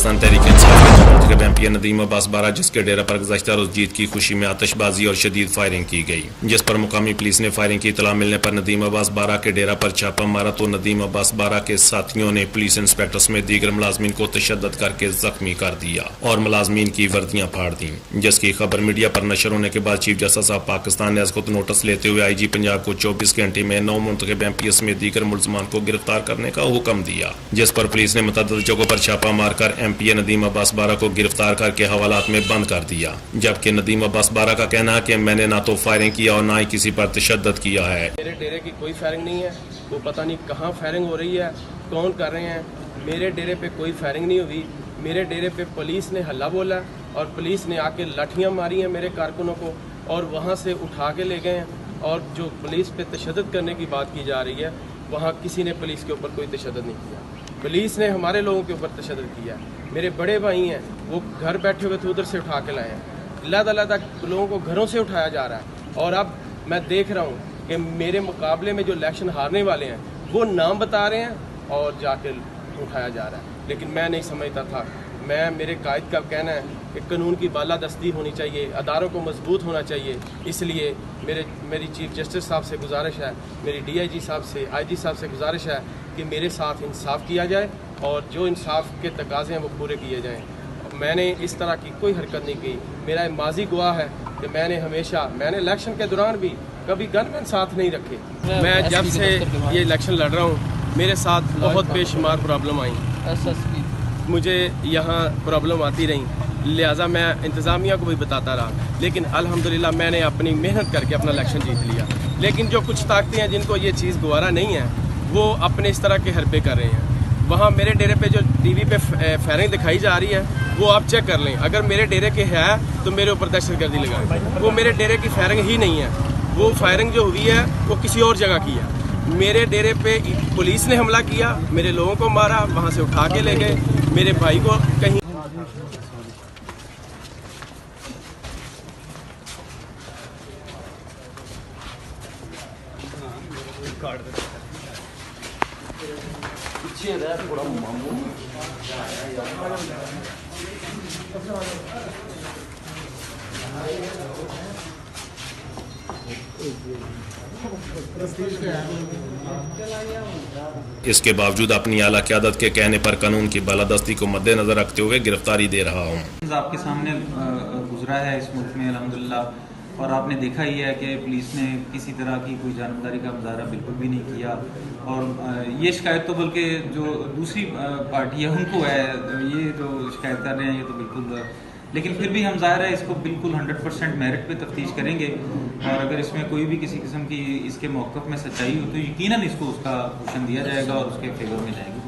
पाकिस्तान तहरीक-ए-इंसाफ के एमपी नदीम अब्बास बारा, जिसके डेरा पर गुज़श्ता रोज़ जीत की खुशी में आतिशबाजी और शदीद फायरिंग की गई, जिस पर मुकामी पुलिस ने फायरिंग की इतला मिलने पर नदीम अब्बास बारा के डेरा पर छापा मारा तो नदीम अब्बास बारा के साथियों ने पुलिस इंस्पेक्टर समेत दीगर मुलाजमीन को तशद्दुद करके जख्मी कर दिया और मुलाजमीन की वर्दियां फाड़ दी, जिसकी खबर मीडिया पर नशर होने के बाद चीफ जस्टिस ऑफ पाकिस्तान ने इसको नोटिस लेते हुए IG पंजाब को 24 घंटे में 9 मुंतखब MP समेत दीगर मुलजमान को गिरफ्तार करने का हुक्म दिया, जिस पर पुलिस ने मुतअद्दिद जगहों पर छापा मारकर MP नदीम अब्बास बारा को गिरफ्तार करके हवालात में बंद कर दिया। जबकि नदीम अब्बास बारा का कहना है कि मैंने ना तो फायरिंग किया और ना ही किसी पर तशद्दुद किया है। मेरे डेरे की कोई फायरिंग नहीं है, वो पता नहीं कहाँ फायरिंग हो रही है, कौन कर रहे हैं। मेरे डेरे पे कोई फायरिंग नहीं हुई। मेरे डेरे पे पुलिस ने हल्ला बोला और पुलिस ने आके लाठियाँ मारी हैं मेरे कारकुनों को और वहाँ से उठा के ले गए हैं। और जो पुलिस पे तशद्दुद करने की बात की जा रही है, वहाँ किसी ने पुलिस के ऊपर कोई तशद्दुद नहीं किया। पुलिस ने हमारे लोगों के ऊपर तशद्दुद किया। मेरे बड़े भाई हैं, वो घर बैठे हुए थे, उधर से उठा के लाए हैं। अलग-अलग लोगों को घरों से उठाया जा रहा है। और अब मैं देख रहा हूँ कि मेरे मुकाबले में जो इलेक्शन हारने वाले हैं वो नाम बता रहे हैं और जाके उठाया जा रहा है। लेकिन मैं नहीं समझता था। मेरे कायद का कहना है कि कानून की बालादस्ती होनी चाहिए, अदारों को मजबूत होना चाहिए। इसलिए मेरी चीफ जस्टिस साहब से गुजारिश है, मेरी DIG साहब से, IG साहब से गुजारिश है कि मेरे साथ इंसाफ किया जाए और जो इंसाफ के तकाज़े हैं वो पूरे किए जाएँ। मैंने इस तरह की कोई हरकत नहीं की। मेरा माजी गवाह है कि मैंने इलेक्शन के दौरान भी कभी गनमैन साथ नहीं रखे। मैं जब से ये इलेक्शन लड़ रहा हूँ मेरे साथ बहुत बेशुमार प्रॉब्लम आई, मुझे यहाँ प्रॉब्लम आती रही, लिहाजा मैं इंतज़ामिया को भी बताता रहा। लेकिन अल्हम्दुलिल्लाह मैंने अपनी मेहनत करके अपना इलेक्शन जीत लिया। लेकिन जो कुछ ताकतें हैं जिनको ये चीज़ गवारा नहीं है, वो अपने इस तरह के हरबे कर रहे हैं। वहाँ मेरे डेरे पे जो TV पे फायरिंग दिखाई जा रही है वो आप चेक कर लें। अगर मेरे डेरे के है तो मेरे ऊपर दहशतगर्दी लगाएं। वो मेरे डेरे की फायरिंग ही नहीं है। वो फायरिंग जो हुई है वो किसी और जगह की है। मेरे डेरे पे पुलिस ने हमला किया, मेरे लोगों को मारा, वहाँ से उठा के ले गए, मेरे भाई को कहीं इसके बावजूद अपनी आला क़यादत के कहने पर कानून की बालादस्ती को मद्देनजर रखते हुए गिरफ्तारी दे रहा हूँ। आपके सामने गुजरा है इस मुल्क में अल्हम्दुलिल्लाह, और आपने देखा ही है कि पुलिस ने किसी तरह की कोई जानबदारी का मुजाहरा बिल्कुल भी नहीं किया। और ये शिकायत तो बल्कि जो दूसरी पार्टी है उनको है, ये जो शिकायत कर रहे हैं ये तो बिल्कुल, लेकिन फिर भी हम ज़ाहिर है इसको बिल्कुल 100% मेरिट पे तफ्तीश करेंगे और अगर इसमें कोई भी किसी किस्म की इसके मौक़िफ़ में सच्चाई हो तो यकीनन इसको उसका पोषण दिया जाएगा और उसके फेवर में जाएगी।